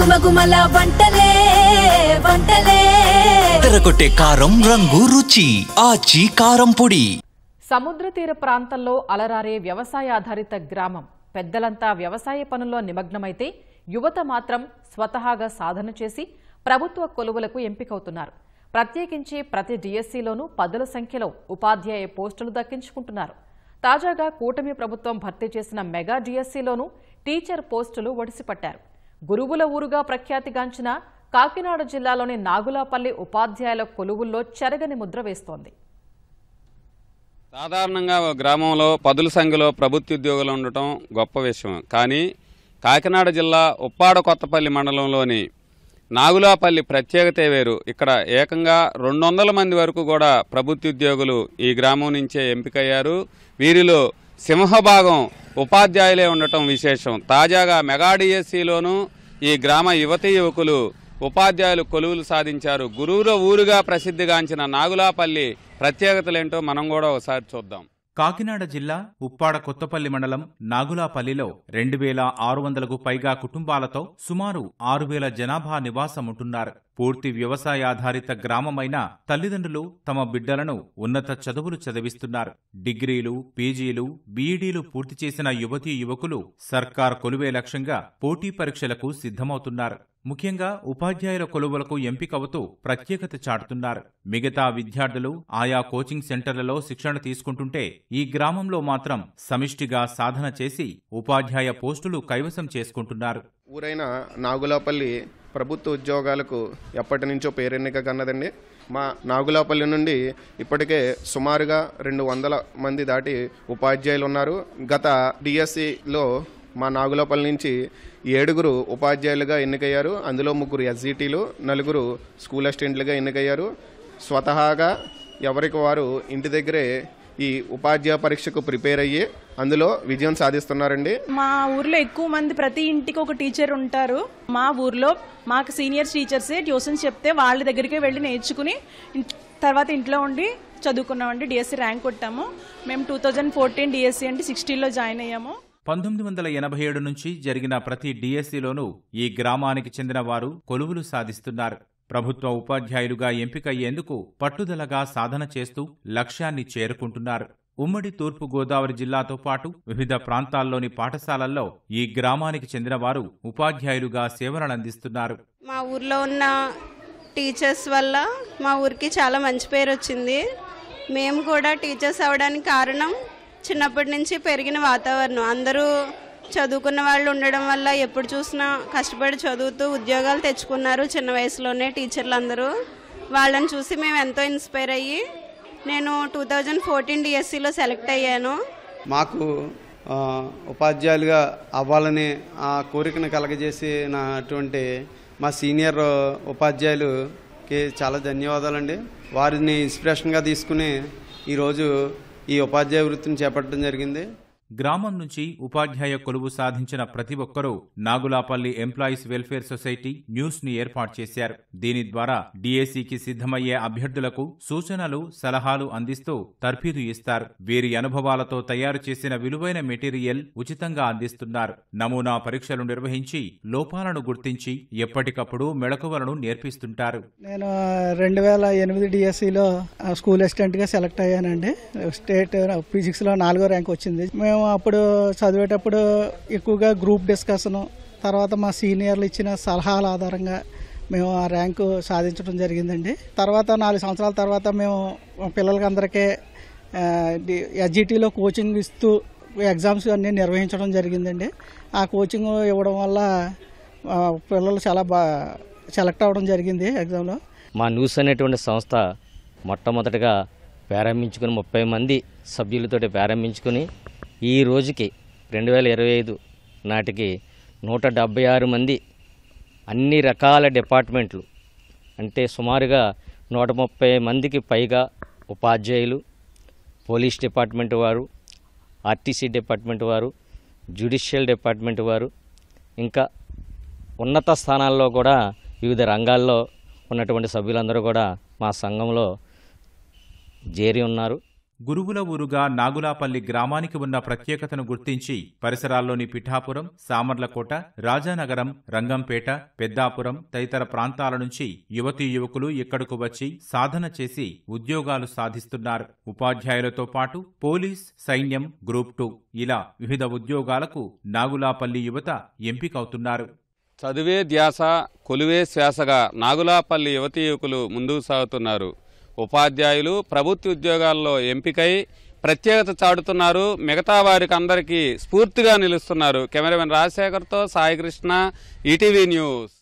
గుమగుమల వంటలే వంటలే తెరకొట్టే కారం రంగు రుచి ఆచి కారం పొడి. సముద్ర తీర ప్రాంతంలో అలరారే వ్యవసాయాధారిత గ్రామం. పెద్దలంతా వ్యవసాయ పనుల్లో నిమగ్నమైతే యువత మాత్రం స్వతహాగా సాధన చేసి ప్రభుత్వ కొలువులకు ఎంపికవుతున్నారు. ప్రత్యేకించి ప్రతి డిఎస్సీలోనూ పదుల సంఖ్యలో ఉపాధ్యాయ పోస్టులు దక్కించుకుంటున్నారు. తాజాగా కూటమి ప్రభుత్వం భర్తీ చేసిన మెగా డిఎస్సీలోనూ టీచర్ పోస్టులు ఒడిసిపట్టారు. గురువుల ఊరుగా ప్రఖ్యాతిగాంచిన కాకినాడ జిల్లాలోని నాగులాపల్లి ఉపాధ్యాయుల కొలువుల్లో చెరగని ముద్ర వేస్తోంది. సాధారణంగా గ్రామంలో పదుల సంఖ్యలో ప్రభుత్వ ఉద్యోగులు ఉండటం గొప్ప విషయం. కానీ కాకినాడ జిల్లా ఉప్పాడ కొత్తపల్లి మండలంలోని నాగులాపల్లి ప్రత్యేకతే వేరు. ఇక్కడ ఏకంగా 200 మంది వరకు కూడా ప్రభుత్వ ఉద్యోగులు ఈ గ్రామం నుంచే ఎంపికయ్యారు. వీరిలో సింహభాగం ఉపాధ్యాయులే ఉండటం విశేషం. తాజాగా మెగా డిఎస్సీలోనూ ఈ గ్రామ యువతీ యువకులు ఉపాధ్యాయులు కొలువులు సాధించారు. గురువుల ఊరుగా ప్రసిద్ధిగాంచిన నాగులాపల్లి ప్రత్యేకతలేంటో మనం కూడా ఒకసారి చూద్దాం. కాకినాడ జిల్లా ఉప్పాడ కొత్తపల్లి మండలం నాగులాపల్లిలో 2600కు పైగా కుటుంబాలతో సుమారు 6000 జనాభా నివాసముంటున్నారు. పూర్తి వ్యవసాయాధారిత గ్రామమైన తల్లిదండ్రులు తమ బిడ్డలను ఉన్నత చదువులు చదివిస్తున్నారు. డిగ్రీలు, పీజీలు, బీఈడీలు పూర్తి చేసిన యువతీ యువకులు సర్కార్ కొలువే లక్ష్యంగా పోటీ పరీక్షలకు సిద్ధమవుతున్నారు. ముఖ్యంగా ఉపాధ్యాయుల కొలువులకు ఎంపికవుతూ ప్రత్యేకత చాటుతున్నారు. మిగతా విద్యార్థులు ఆయా కోచింగ్ సెంటర్లలో శిక్షణ తీసుకుంటుంటే ఈ గ్రామంలో మాత్రం సమిష్టిగా సాధన చేసి ఉపాధ్యాయ పోస్టులు కైవసం చేసుకుంటున్నారు. ఊరైన నాగులాపల్లి ప్రభుత్వ ఉద్యోగాలకు ఎప్పటి నుంచో పేరెన్నిక కన్నదండి. మా నాగులాపల్లి నుండి ఇప్పటికే సుమారుగా 200 మంది దాటి ఉపాధ్యాయులు ఉన్నారు. గత డిఎస్సిలో మా నాగులాపల్లి నుంచి 7 ఉపాధ్యాయులుగా ఎన్నికయ్యారు. అందులో 3 ఎస్జిటీలు, 4 స్కూల్ అసిస్టెంట్లుగా ఎన్నికయ్యారు. స్వతహాగా ఎవరికి వారు ఇంటి దగ్గరే ఈ ఉపాధ్యాయ పరీక్షకు ప్రిపేర్ అయ్యి అందులో విజయం సాధిస్తున్నారండి. మా ఊర్లో ఎక్కువ మంది ప్రతి ఇంటికి ఒక టీచర్ ఉంటారు. మా ఊర్లో మాకు సీనియర్ టీచర్సే ట్యూషన్స్ చెప్తే వాళ్ళ దగ్గరికే వెళ్ళి నేర్చుకుని తర్వాత ఇంట్లో ఉండి చదువుకున్నామండి. DSC rank కొట్టాము. మేము 2014 డిఎస్సి అంటే 60లో జాయిన్ అయ్యాము. 1987 నుంచి జరిగిన ప్రతి డిఎస్సిలోనూ ఈ గ్రామానికి చెందిన వారు కొలువులు సాధిస్తున్నారు. ప్రభుత్వ ఉపాధ్యాయులుగా ఎంపికయ్యేందుకు పట్టుదలగా సాధన చేస్తూ లక్ష్యాన్ని చేరుకుంటున్నారు. ఉమ్మడి తూర్పు గోదావరి జిల్లాతో పాటు వివిధ ప్రాంతాల్లోని పాఠశాలల్లో ఈ గ్రామానికి చెందిన వారు ఉపాధ్యాయులుగా సేవలందిస్తున్నారు. మా ఊర్లో ఉన్న టీచర్స్ వల్ల మా ఊరికి చాలా మంచి పేరు వచ్చింది. మేము కూడా టీచర్స్ అవ్వడానికి కారణం చిన్నప్పటి నుంచి పెరిగిన వాతావరణం. అందరూ చదువుకున్న వాళ్ళు ఉండడం వల్ల ఎప్పుడు చూసినా కష్టపడి చదువుతూ ఉద్యోగాలు తెచ్చుకున్నారు చిన్న వయసులోనే టీచర్లు అందరూ. వాళ్ళని చూసి మేము ఎంతో ఇన్స్పైర్ అయ్యి నేను 2014 డిఎస్సిలో సెలెక్ట్ అయ్యాను. మాకు ఉపాధ్యాయులుగా అవ్వాలని ఆ కోరికను కలగజేసినటువంటి మా సీనియర్ ఉపాధ్యాయులకి చాలా ధన్యవాదాలండి. వారిని ఇన్స్పిరేషన్గా తీసుకుని ఈరోజు ఈ ఉపాధ్యాయ వృత్తిని చేపట్టడం జరిగింది. గ్రామం నుంచి ఉపాధ్యాయ కొలువు సాధించిన ప్రతి ఒక్కరూ Nagulapalli employees welfare society news ని ఏర్పాటు చేశారు. దీని ద్వారా డిఎస్సికి సిద్ధమయ్యే అభ్యర్థులకు సూచనలు, సలహాలు అందిస్తూ తర్ఫీదు ఇస్తారు. వీరి అనుభవాలతో తయారు చేసిన విలువైన మెటీరియల్ ఉచితంగా అందిస్తున్నారు. నమూనా పరీక్షలు నిర్వహించి లోపాలను గుర్తించి ఎప్పటికప్పుడు మెళకువలను నేర్పిస్తుంటారు. నేను 2008 డిఎస్సిలో స్కూల్ అసిస్టెంట్ గా సెలెక్ట్ అయ్యానండి. స్టేట్ ఫిజిక్స్ లో 4వ ర్యాంక్ వచ్చింది. మేము అప్పుడు చదివేటప్పుడు ఎక్కువగా గ్రూప్ డిస్కషను, తర్వాత మా సీనియర్లు ఇచ్చిన సలహాల ఆధారంగా మేము ఆ ర్యాంకు సాధించడం జరిగిందండి. తర్వాత 4 సంవత్సరాల తర్వాత మేము పిల్లలకి అందరికీ ఎస్జిటిలో కోచింగ్ ఇస్తూ ఎగ్జామ్స్ అన్నీ నిర్వహించడం జరిగిందండి. ఆ కోచింగ్ ఇవ్వడం వల్ల పిల్లలు చాలా బాగా సెలెక్ట్ అవ్వడం జరిగింది ఎగ్జామ్లో. మా న్యూస్ అనేటువంటి సంస్థ మొట్టమొదటిగా ప్రారంభించుకుని 30 మంది సభ్యులతో ప్రారంభించుకుని ఈ రోజుకి 2025 నాటికి 176 మంది అన్ని రకాల డిపార్ట్మెంట్లు అంటే సుమారుగా 130 మందికి పైగా ఉపాధ్యాయులు, పోలీస్ డిపార్ట్మెంట్ వారు, ఆర్టీసీ డిపార్ట్మెంట్ వారు, జ్యుడిషియల్ డిపార్ట్మెంట్ వారు, ఇంకా ఉన్నత స్థానాల్లో కూడా వివిధ రంగాల్లో ఉన్నటువంటి సభ్యులందరూ కూడా మా సంఘంలో చేరి ఉన్నారు. గురువుల ఊరుగా నాగులాపల్లి గ్రామానికి ఉన్న ప్రత్యేకతను గుర్తించి పరిసరాల్లోని పిఠాపురం, సామర్లకోట, రాజానగరం, రంగంపేట, పెద్దాపురం తదితర ప్రాంతాల నుంచి యువతీ యువకులు ఇక్కడకు వచ్చి సాధన చేసి ఉద్యోగాలు సాధిస్తున్నారు. ఉపాధ్యాయులతో పాటు పోలీస్, సైన్యం, గ్రూప్ 2 ఇలా వివిధ ఉద్యోగాలకు నాగులాపల్లి యువత ఎంపికవుతున్నారు. చదువే ధ్యాస, కొలువే శ్వాసగా నాగులాపల్లి యువతీ యువకులు ముందుకు సాగుతున్నారు. ఉపాధ్యాయులు ప్రభుత్వ ఉద్యోగాల్లో ఎంపికై ప్రత్యేకత చాటుతున్నారు. మిగతా వారికి అందరికీ స్ఫూర్తిగా నిలుస్తున్నారు. కెమెరామెన్ రాజశేఖర్తో సాయి కృష్ణ, ఈటీవీ న్యూస్.